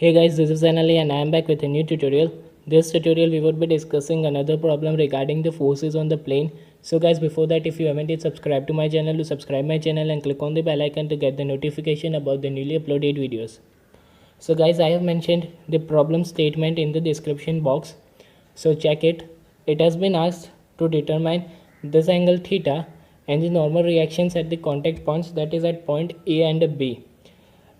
Hey guys, this is Zainali and I am back with a new tutorial. This tutorial we would be discussing another problem regarding the forces on the plane. So guys, before that, if you haven't yet subscribed to my channel, to subscribe my channel and click on the bell icon to get the notification about the newly uploaded videos. So guys, I have mentioned the problem statement in the description box. So check it. It has been asked to determine this angle theta and the normal reactions at the contact points, that is at point A and B.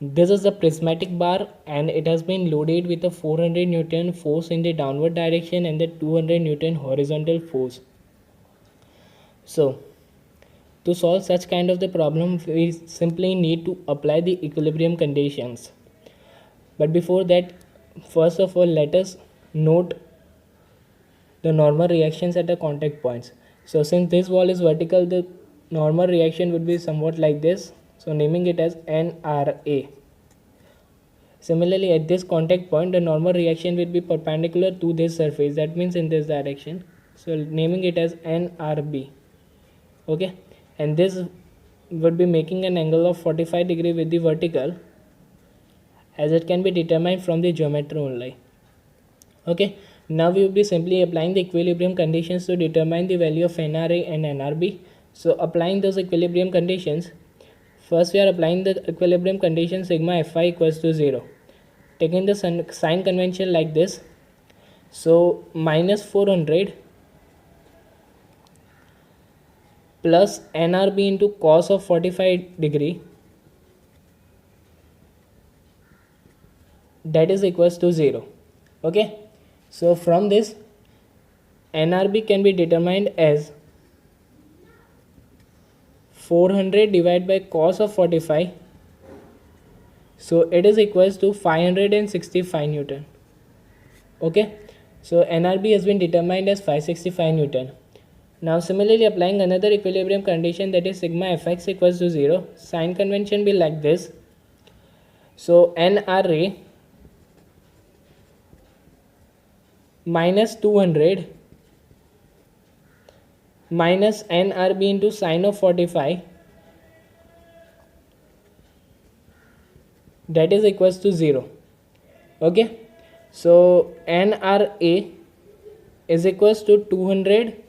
This is a prismatic bar and it has been loaded with a 400 Newton force in the downward direction and the 200 Newton horizontal force. So to solve such kind of the problem, we simply need to apply the equilibrium conditions. But before that, first of all, let us note the normal reactions at the contact points. So since this wall is vertical, the normal reaction would be somewhat like this. So naming it as NRA. Similarly, at this contact point, the normal reaction will be perpendicular to this surface. That means in this direction. So naming it as NRB. Okay. And this would be making an angle of 45 degree with the vertical, as it can be determined from the geometry only. Okay. Now we will be simply applying the equilibrium conditions to determine the value of NRA and NRB. So applying those equilibrium conditions, first we are applying the equilibrium condition sigma Fi equals to 0. Taking the sign convention like this. So minus 400 plus NRB into cos of 45 degree, that is equals to 0. Okay. So from this, NRB can be determined as 400 divided by cos of 45. So it is equals to 565 Newton. Okay. So NRB has been determined as 565 Newton. Now similarly applying another equilibrium condition, that is sigma Fx equals to 0. Sign convention be like this. So NRA minus 200 minus NRB into sine of 45, that is equals to 0. Okay. So NRA is equals to 200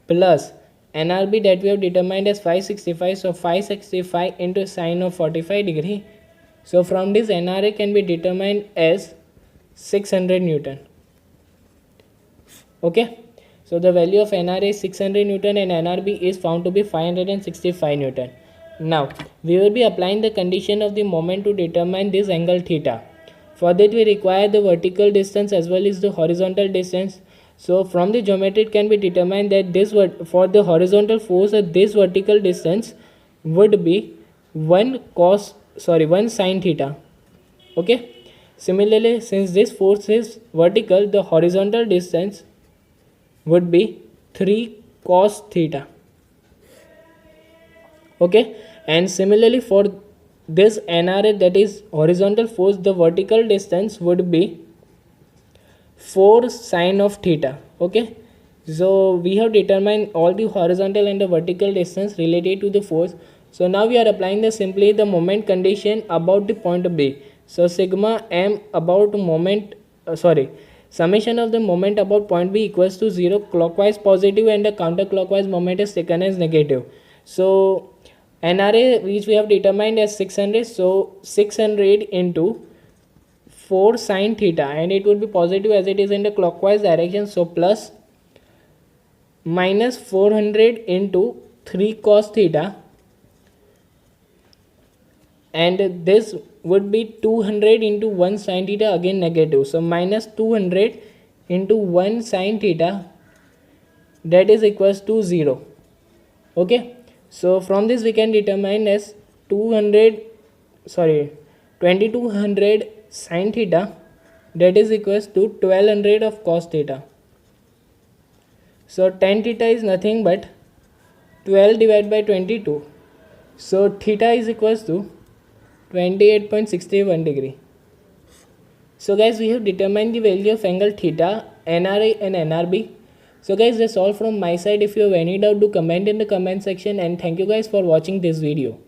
plus NRB that we have determined as 565. So 565 into sine of 45 degree. So from this, NRA can be determined as 600 Newton. Okay. So the value of NRA is 600 Newton and NRB is found to be 565 Newton. Now we will be applying the condition of the moment to determine this angle theta. For that we require the vertical distance as well as the horizontal distance. So from the geometry it can be determined that this for the horizontal force, this vertical distance would be 1 sin theta. Okay. Similarly, since this force is vertical, the horizontal distance would be 3 cos theta. Okay. And similarly for this NRA, that is horizontal force, the vertical distance would be 4 sine of theta. Okay. So we have determined all the horizontal and the vertical distance related to the force. So now we are applying simply the moment condition about the point B. So sigma m about moment summation of the moment about point B equals to 0, clockwise positive and the counterclockwise moment is taken as negative. So NRA which we have determined as 600, so 600 into 4 sin theta, and it would be positive as it is in the clockwise direction. So plus minus 400 into 3 cos theta, and this would be 200 into 1 sin theta, again negative. So minus 200 into 1 sin theta, that is equals to 0. Okay. So from this we can determine as 2200 sin theta, that is equals to 1200 of cos theta. So tan theta is nothing but 12 divided by 22. So theta is equals to 28.61 degree. So guys, we have determined the value of angle theta, NRA and NRB. So guys, that's all from my side. If you have any doubt, do comment in the comment section, and thank you guys for watching this video.